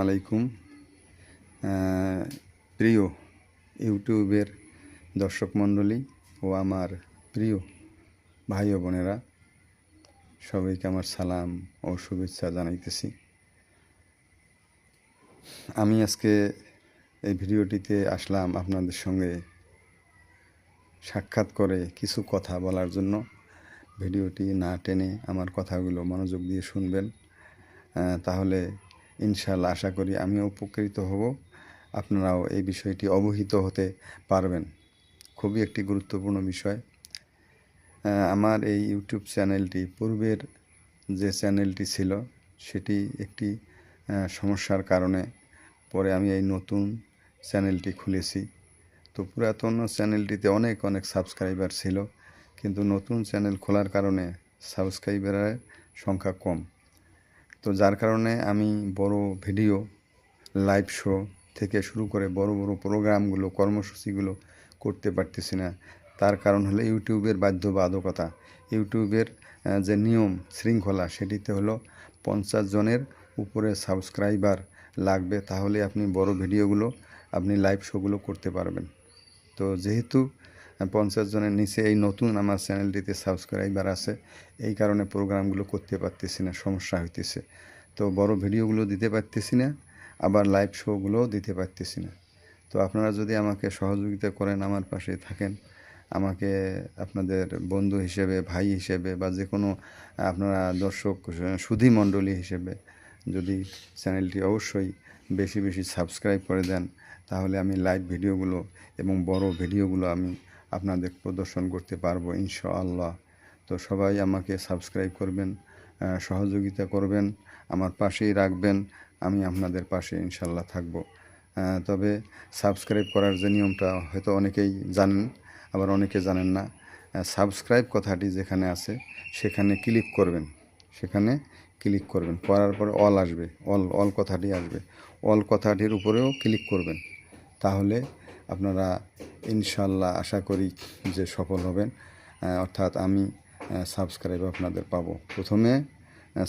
আলাইকুম। প্রিয় ইউটিউবের দর্শক মণ্ডলী ও আমার প্রিয় ভাই ও বোনেরা, সবাইকে আমার সালাম ও শুভেচ্ছা জানাইতেছি। আমি আজকে এই ভিডিওটিতে আসলাম আপনাদের সঙ্গে সাক্ষাৎ করে কিছু কথা বলার জন্য। ভিডিওটি না টেনে আমার কথাগুলো মনোযোগ দিয়ে শুনবেন, তাহলে ইনশাআল্লাহ আশা করি আমিও উপকৃত হব, আপনারাও এই বিষয়টি অবহিত হতে পারবেন। খুবই একটি গুরুত্বপূর্ণ বিষয়। আমার এই ইউটিউব চ্যানেলটি পূর্বের যে চ্যানেলটি ছিল সেটি একটি সমস্যার কারণে পরে আমি এই নতুন চ্যানেলটি খুলেছি। তো পুরাতন চ্যানেলটিতে অনেক সাবস্ক্রাইবার ছিল, কিন্তু নতুন চ্যানেল খোলার কারণে সাবস্ক্রাইবারের সংখ্যা কম। তো যার কারণে আমি বড় ভিডিও, লাইভ শো থেকে শুরু করে বড় প্রোগ্রামগুলো, কর্মসূচিগুলো করতে পারতেছি না। তার কারণ হলো ইউটিউবের বাধ্যবাধকতা। ইউটিউবের যে নিয়ম শৃঙ্খলা, সেটিতে হলো 50 জনের উপরে সাবস্ক্রাইবার লাগবে, তাহলে আপনি বড় ভিডিওগুলো, আপনি লাইভ শোগুলো করতে পারবেন। তো যেহেতু 50 জনের নিচে এই নতুন আমার চ্যানেলটিতে সাবস্ক্রাইবার আছে, এই কারণে প্রোগ্রামগুলো করতে পারতেছি না, সমস্যা হইতেছে। তো বড় ভিডিওগুলো দিতে পারতেছি না, আবার লাইভ শোগুলোও দিতে পারতেছি না। তো আপনারা যদি আমাকে সহযোগিতা করেন, আমার পাশে থাকেন, আমাকে আপনাদের বন্ধু হিসেবে, ভাই হিসেবে, বা যে কোনো আপনারা দর্শক সুধী মণ্ডলী হিসেবে যদি চ্যানেলটি অবশ্যই বেশি সাবস্ক্রাইব করে দেন, তাহলে আমি লাইভ ভিডিওগুলো এবং বড় ভিডিওগুলো আমি আপনাদের প্রদর্শন করতে পারবো ইনশাআল্লাহ। তো সবাই আমাকে সাবস্ক্রাইব করবেন, সহযোগিতা করবেন, আমার পাশেই রাখবেন। আমি আপনাদের পাশে ইনশাআল্লাহ থাকব। তবে সাবস্ক্রাইব করার যে নিয়মটা হয়তো অনেকেই জানেন, আবার অনেকে জানেন না। সাবস্ক্রাইব কথাটি যেখানে আছে সেখানে ক্লিক করবেন, করার পরে অল আসবে, অল কথাটি আসবে, অল কথাটির উপরেও ক্লিক করবেন। তাহলে আপনারা ইনশাআল্লাহ আশা করি যে সফল হবেন, অর্থাৎ আমি সাবস্ক্রাইব আপনাদের পাবো। প্রথমে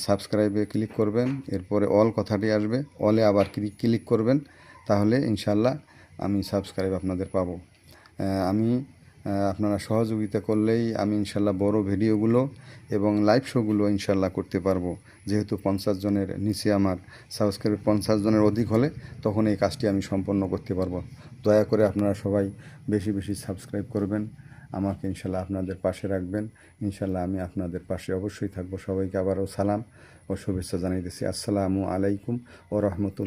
সাবস্ক্রাইবে ক্লিক করবেন, এরপরে অল কথাটি আসবে, অলে আবার ক্লিক করবেন, তাহলে ইনশাআল্লাহ আমি সাবস্ক্রাইব আপনাদের পাবো। আমি আপনারা সহযোগিতা করলেই আমি ইনশাআল্লাহ বড় ভিডিওগুলো এবং লাইভ শোগুলো ইনশাআল্লাহ করতে পারবো। যেহেতু 50 জনের নিচে আমার সাবস্ক্রাইব, 50 জনের অধিক হলে তখন এই কাজটি আমি সম্পন্ন করতে পারবো। দয়া করে আপনারা সবাই বেশি সাবস্ক্রাইব করবেন, আমাকে ইনশাআল্লাহ আপনাদের পাশে রাখবেন। ইনশাআল্লাহ আমি আপনাদের পাশে অবশ্যই থাকবো। সবাইকে আবারও সালাম ও শুভেচ্ছা জানাইতেছি। আসসালামু আলাইকুম ও রহমতুল্লাহ।